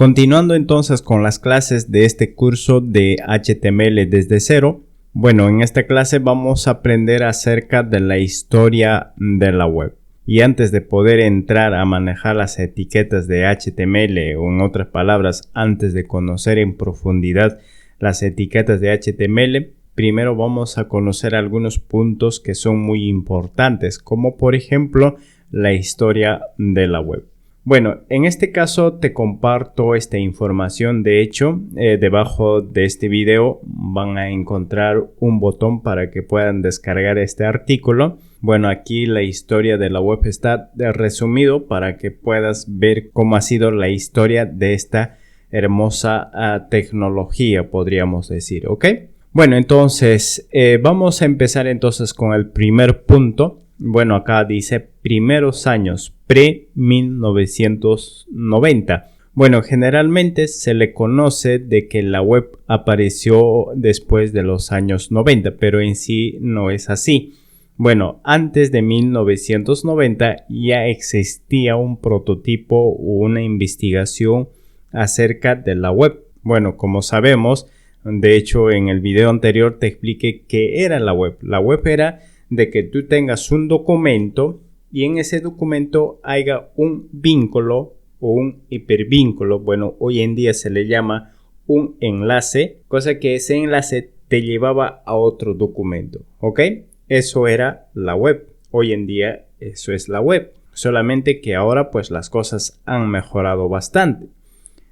Continuando entonces con las clases de este curso de HTML desde cero. Bueno, en esta clase vamos a aprender acerca de la historia de la web. Y antes de poder entrar a manejar las etiquetas de HTML, o en otras palabras, antes de conocer en profundidad las etiquetas de HTML, primero vamos a conocer algunos puntos que son muy importantes, como por ejemplo la historia de la web. Bueno, en este caso te comparto esta información. De hecho, debajo de este video van a encontrar un botón para que puedan descargar este artículo. Bueno, aquí la historia de la web está resumido para que puedas ver cómo ha sido la historia de esta hermosa tecnología, podríamos decir, ¿ok? Bueno, entonces vamos a empezar entonces con el primer punto. Bueno, acá dice primeros años pre-1990. Bueno, generalmente se le conoce de que la web apareció después de los años 90, pero en sí no es así. Bueno, antes de 1990 ya existía un prototipo o una investigación acerca de la web. Bueno, como sabemos, de hecho en el video anterior te expliqué qué era la web. La web era de que tú tengas un documento y en ese documento haya un vínculo o un hipervínculo. Bueno, hoy en día se le llama un enlace, cosa que ese enlace te llevaba a otro documento, ¿ok? Eso era la web. Hoy en día eso es la web, solamente que ahora pues las cosas han mejorado bastante.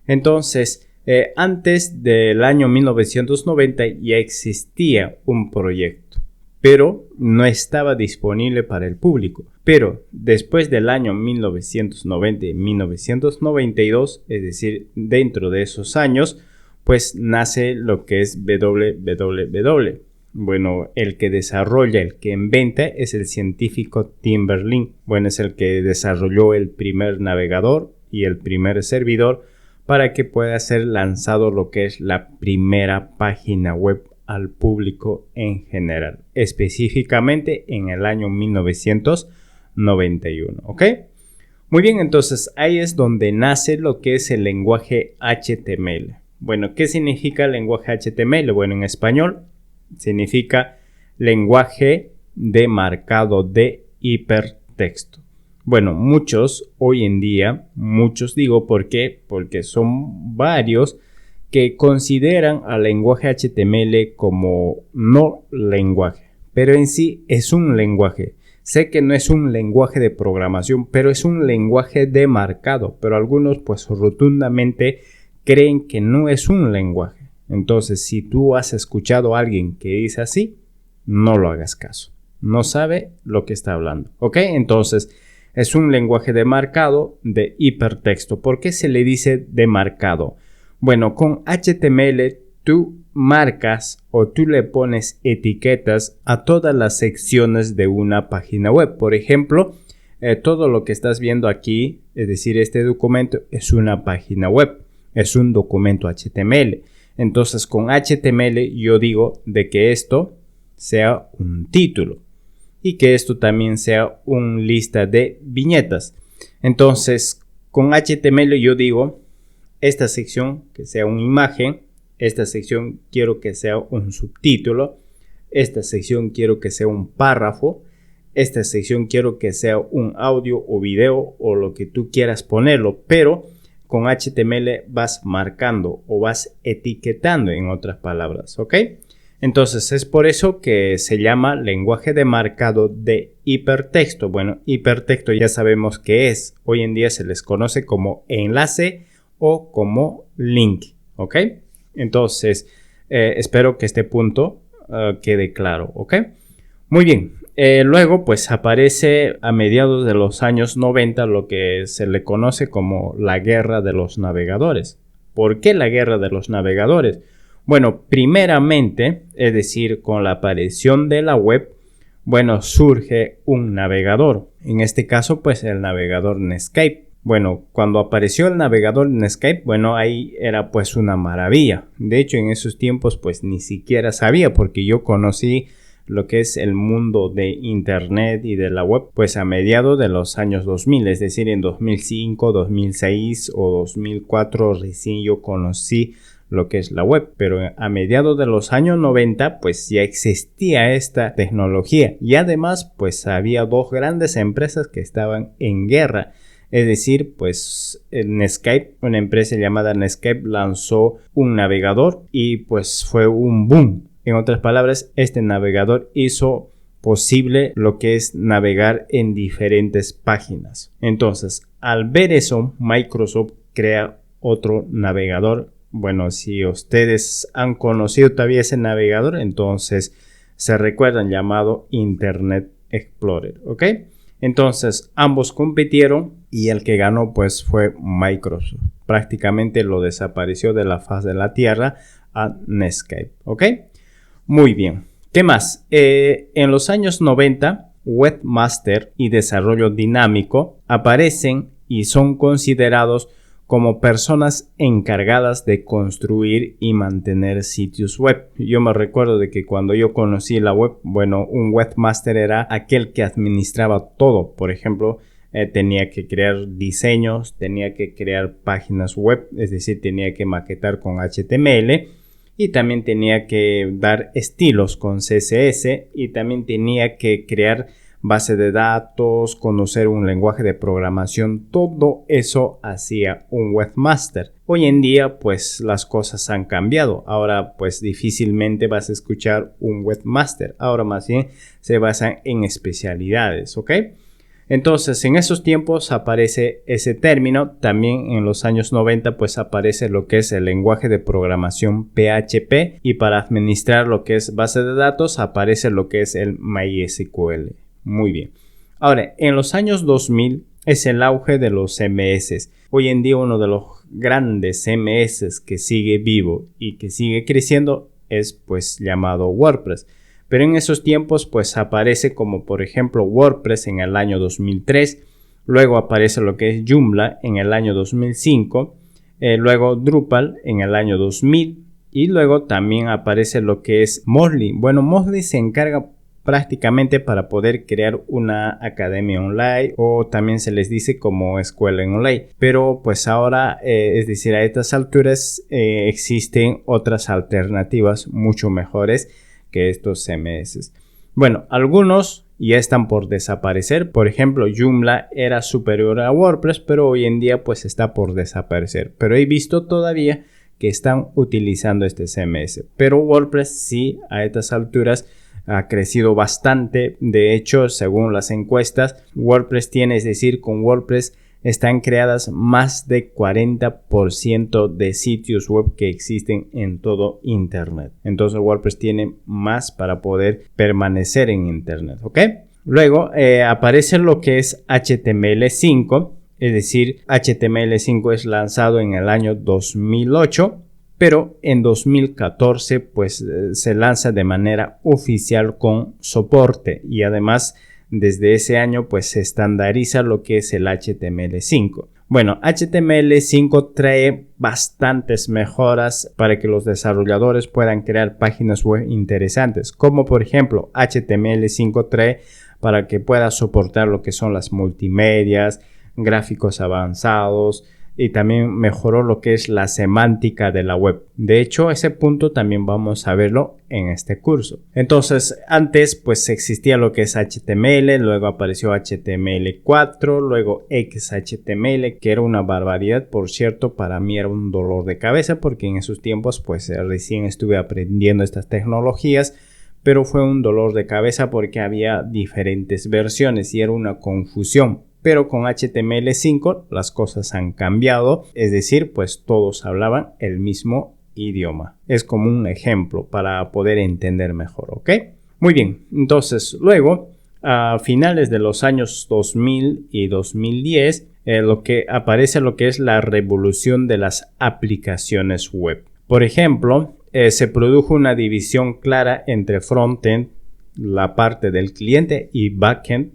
Entonces, antes del año 1990 ya existía un proyecto, pero no estaba disponible para el público. Pero después del año 1990 y 1992, es decir, dentro de esos años, pues nace lo que es www. Bueno, el que desarrolla, el que inventa es el científico Tim Berners-Lee. Bueno, es el que desarrolló el primer navegador y el primer servidor para que pueda ser lanzado lo que es la primera página web al público en general, específicamente en el año 1991, ¿ok? Muy bien, entonces ahí es donde nace lo que es el lenguaje HTML. Bueno, ¿qué significa el lenguaje HTML? Bueno, en español significa lenguaje de marcado de hipertexto. Bueno, muchos hoy en día, digo, ¿por qué? Porque son varios que consideran al lenguaje HTML como no lenguaje, pero en sí es un lenguaje. Sé que no es un lenguaje de programación, pero es un lenguaje de marcado, pero algunos pues rotundamente creen que no es un lenguaje. Entonces, si tú has escuchado a alguien que dice así, no lo hagas caso. No sabe lo que está hablando, ¿ok? Entonces, es un lenguaje de marcado de hipertexto. ¿Por qué se le dice de marcado? Bueno, con HTML tú marcas o tú le pones etiquetas a todas las secciones de una página web. Por ejemplo, todo lo que estás viendo aquí, es decir, este documento es una página web, es un documento HTML. Entonces, con HTML yo digo de que esto sea un título y que esto también sea una lista de viñetas. Entonces, con HTML yo digo esta sección que sea una imagen, esta sección quiero que sea un subtítulo, esta sección quiero que sea un párrafo, esta sección quiero que sea un audio o video o lo que tú quieras ponerlo, pero con HTML vas marcando o vas etiquetando, en otras palabras, ¿ok? Entonces es por eso que se llama lenguaje de marcado de hipertexto. Bueno, hipertexto ya sabemos qué es. Hoy en día se les conoce como enlace o como link, ¿ok? Entonces espero que este punto quede claro, ¿ok? Muy bien. Luego pues aparece a mediados de los años 90 lo que se le conoce como la guerra de los navegadores. ¿Por qué la guerra de los navegadores? Bueno, primeramente, es decir, con la aparición de la web, bueno, surge un navegador. En este caso, pues el navegador Netscape. Bueno, cuando apareció el navegador Netscape, bueno, ahí era pues una maravilla. De hecho, en esos tiempos pues ni siquiera sabía, porque yo conocí lo que es el mundo de internet y de la web pues a mediados de los años 2000, es decir, en 2005, 2006 o 2004 recién yo conocí lo que es la web, pero a mediados de los años 90 pues ya existía esta tecnología y además pues había dos grandes empresas que estaban en guerra. Es decir, pues Netscape, una empresa llamada Netscape, lanzó un navegador y pues fue un boom. En otras palabras, este navegador hizo posible lo que es navegar en diferentes páginas. Entonces, al ver eso, Microsoft crea otro navegador. Bueno, si ustedes han conocido todavía ese navegador, entonces se recuerdan, llamado Internet Explorer, ¿ok? Entonces ambos compitieron y el que ganó pues fue Microsoft. Prácticamente lo desapareció de la faz de la tierra a Netscape, ¿ok? Muy bien. ¿Qué más? En los años 90, Webmaster y desarrollo dinámico aparecen y son considerados como personas encargadas de construir y mantener sitios web. Yo me recuerdo de que cuando yo conocí la web, bueno, un webmaster era aquel que administraba todo. Por ejemplo, tenía que crear diseños, tenía que crear páginas web, es decir, tenía que maquetar con HTML y también tenía que dar estilos con CSS y también tenía que crear base de datos, conocer un lenguaje de programación. Todo eso hacía un webmaster. Hoy en día pues las cosas han cambiado. Ahora pues difícilmente vas a escuchar un webmaster. Ahora más bien se basan en especialidades, ¿ok? Entonces en esos tiempos aparece ese término. También en los años 90 pues aparece lo que es el lenguaje de programación PHP y para administrar lo que es base de datos aparece lo que es el MySQL. Muy bien. Ahora, en los años 2000 es el auge de los CMS. Hoy en día uno de los grandes CMS que sigue vivo y que sigue creciendo es pues llamado WordPress. Pero en esos tiempos pues aparece como por ejemplo WordPress en el año 2003. Luego aparece lo que es Joomla en el año 2005. Luego Drupal en el año 2000. Y luego también aparece lo que es Moodle. Bueno, Moodle se encarga prácticamente para poder crear una academia online o también se les dice como escuela en online, pero pues ahora es decir a estas alturas existen otras alternativas mucho mejores que estos CMS. Bueno, algunos ya están por desaparecer. Por ejemplo, Joomla era superior a WordPress, pero hoy en día pues está por desaparecer, pero he visto todavía que están utilizando este CMS, pero WordPress sí a estas alturas ha crecido bastante. De hecho, según las encuestas, WordPress tiene, es decir, con WordPress están creadas más de 40% de sitios web que existen en todo Internet. Entonces WordPress tiene más para poder permanecer en Internet, ¿ok? Luego aparece lo que es HTML5, es decir, HTML5 es lanzado en el año 2008. Pero en 2014 pues se lanza de manera oficial con soporte y además desde ese año pues se estandariza lo que es el HTML5. Bueno, HTML5 trae bastantes mejoras para que los desarrolladores puedan crear páginas web interesantes, como por ejemplo HTML5 trae para que pueda soportar lo que son las multimedias, gráficos avanzados, y también mejoró lo que es la semántica de la web. De hecho, ese punto también vamos a verlo en este curso. Entonces, antes pues existía lo que es HTML, luego apareció HTML4, luego XHTML, que era una barbaridad. Por cierto, para mí era un dolor de cabeza porque en esos tiempos pues recién estuve aprendiendo estas tecnologías, pero fue un dolor de cabeza porque había diferentes versiones y era una confusión. Pero con HTML5 las cosas han cambiado, es decir, pues todos hablaban el mismo idioma. Es como un ejemplo para poder entender mejor, ¿ok? Muy bien, entonces luego a finales de los años 2000 y 2010 lo que aparece lo que es la revolución de las aplicaciones web. Por ejemplo, se produjo una división clara entre frontend, la parte del cliente, y backend,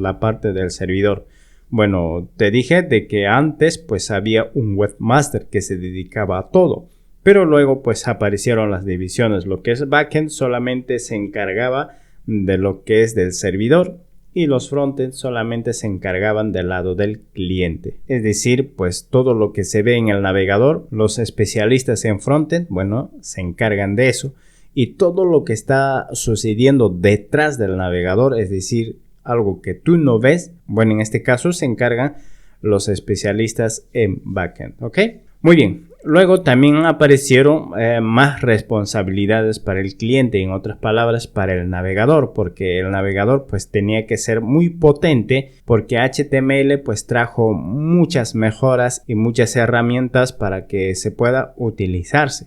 la parte del servidor. Bueno, te dije de que antes pues había un webmaster que se dedicaba a todo, pero luego pues aparecieron las divisiones. Lo que es backend solamente se encargaba de lo que es del servidor y los frontend solamente se encargaban del lado del cliente. Es decir, pues todo lo que se ve en el navegador, los especialistas en frontend, bueno, se encargan de eso. Y todo lo que está sucediendo detrás del navegador, es decir, algo que tú no ves, bueno, en este caso se encargan los especialistas en backend, ¿ok? Muy bien. Luego también aparecieron más responsabilidades para el cliente, en otras palabras, para el navegador, porque el navegador pues tenía que ser muy potente, porque HTML pues trajo muchas mejoras y muchas herramientas para que se pueda utilizarse.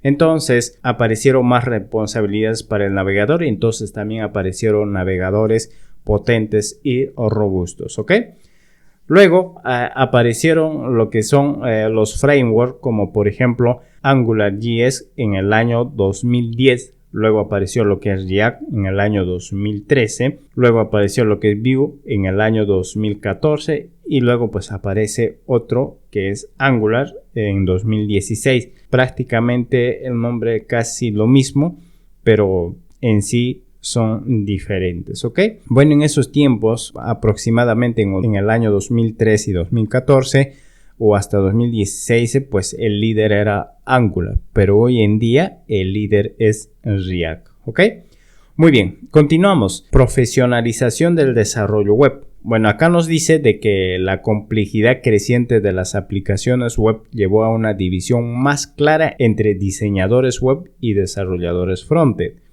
Entonces aparecieron más responsabilidades para el navegador y entonces también aparecieron navegadores potentes y robustos, ¿ok? Luego aparecieron lo que son los frameworks, como por ejemplo AngularJS en el año 2010. Luego apareció lo que es React en el año 2013. Luego apareció lo que es Vue en el año 2014. Y luego pues aparece otro que es Angular en 2016. Prácticamente el nombre casi lo mismo, pero en sí son diferentes, ¿ok? Bueno, en esos tiempos, aproximadamente en el año 2013 y 2014 o hasta 2016, pues el líder era Angular, pero hoy en día el líder es React, ¿ok? Muy bien, continuamos. Profesionalización del desarrollo web. Bueno, acá nos dice de que la complejidad creciente de las aplicaciones web llevó a una división más clara entre diseñadores web y desarrolladores frontend.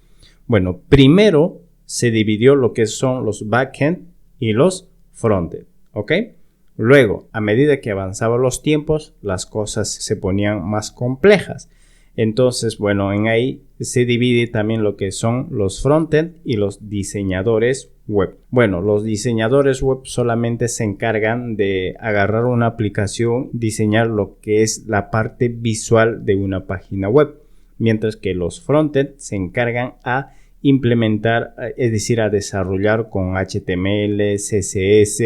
Bueno, primero se dividió lo que son los backend y los frontend, ¿ok? Luego, a medida que avanzaban los tiempos, las cosas se ponían más complejas. Entonces, bueno, en ahí se divide también lo que son los frontend y los diseñadores web. Bueno, los diseñadores web solamente se encargan de agarrar una aplicación, diseñar lo que es la parte visual de una página web. Mientras que los frontend se encargan a implementar, es decir, a desarrollar con HTML, CSS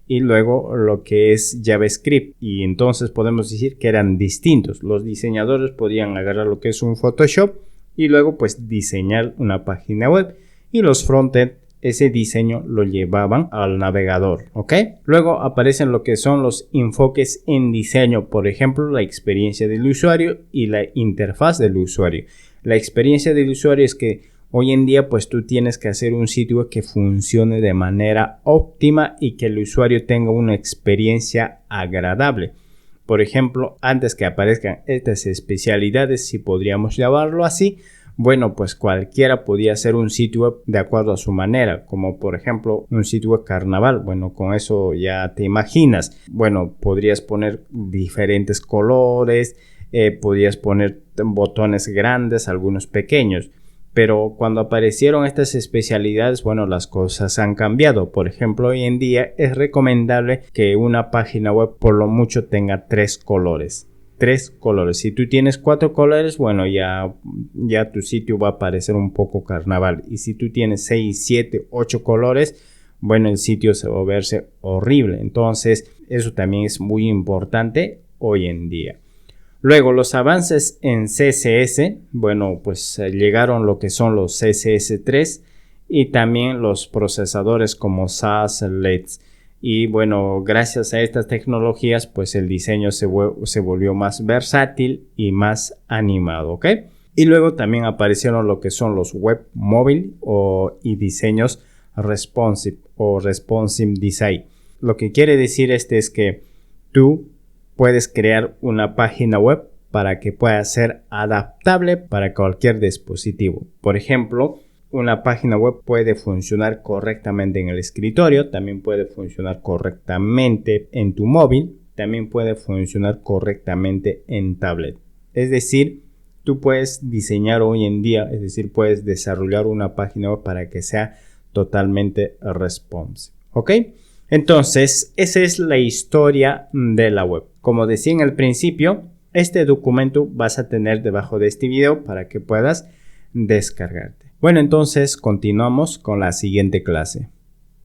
y luego lo que es JavaScript. Y entonces podemos decir que eran distintos. Los diseñadores podían agarrar lo que es un Photoshop y luego pues diseñar una página web. Y los frontend, ese diseño lo llevaban al navegador, ¿ok? Luego aparecen lo que son los enfoques en diseño, por ejemplo, la experiencia del usuario y la interfaz del usuario. La experiencia del usuario es que hoy en día pues tú tienes que hacer un sitio que funcione de manera óptima y que el usuario tenga una experiencia agradable. Por ejemplo, antes que aparezcan estas especialidades, si podríamos llamarlo así, bueno, pues cualquiera podía hacer un sitio web de acuerdo a su manera, como por ejemplo un sitio web carnaval. Bueno, con eso ya te imaginas. Bueno, podrías poner diferentes colores, podrías poner botones grandes, algunos pequeños. Pero cuando aparecieron estas especialidades, bueno, las cosas han cambiado. Por ejemplo, hoy en día es recomendable que una página web por lo mucho tenga 3 colores. 3 colores. Si tú tienes 4 colores, bueno, ya tu sitio va a parecer un poco carnaval. Y si tú tienes 6, 7, 8 colores, bueno, el sitio se va a verse horrible. Entonces, eso también es muy importante hoy en día. Luego, los avances en CSS, bueno, pues llegaron lo que son los CSS3 y también los procesadores como SAS, LEDs. Y bueno, gracias a estas tecnologías, pues el diseño se volvió más versátil y más animado, ¿ok? Y luego también aparecieron lo que son los web móvil y diseños responsive o responsive design. Lo que quiere decir es que tú puedes crear una página web para que pueda ser adaptable para cualquier dispositivo. Por ejemplo, una página web puede funcionar correctamente en el escritorio, también puede funcionar correctamente en tu móvil, también puede funcionar correctamente en tablet. Es decir, tú puedes diseñar hoy en día, es decir, puedes desarrollar una página web para que sea totalmente responsive, ¿ok? Entonces, esa es la historia de la web. Como decía en el principio, este documento vas a tener debajo de este video para que puedas descargarte. Bueno, entonces continuamos con la siguiente clase.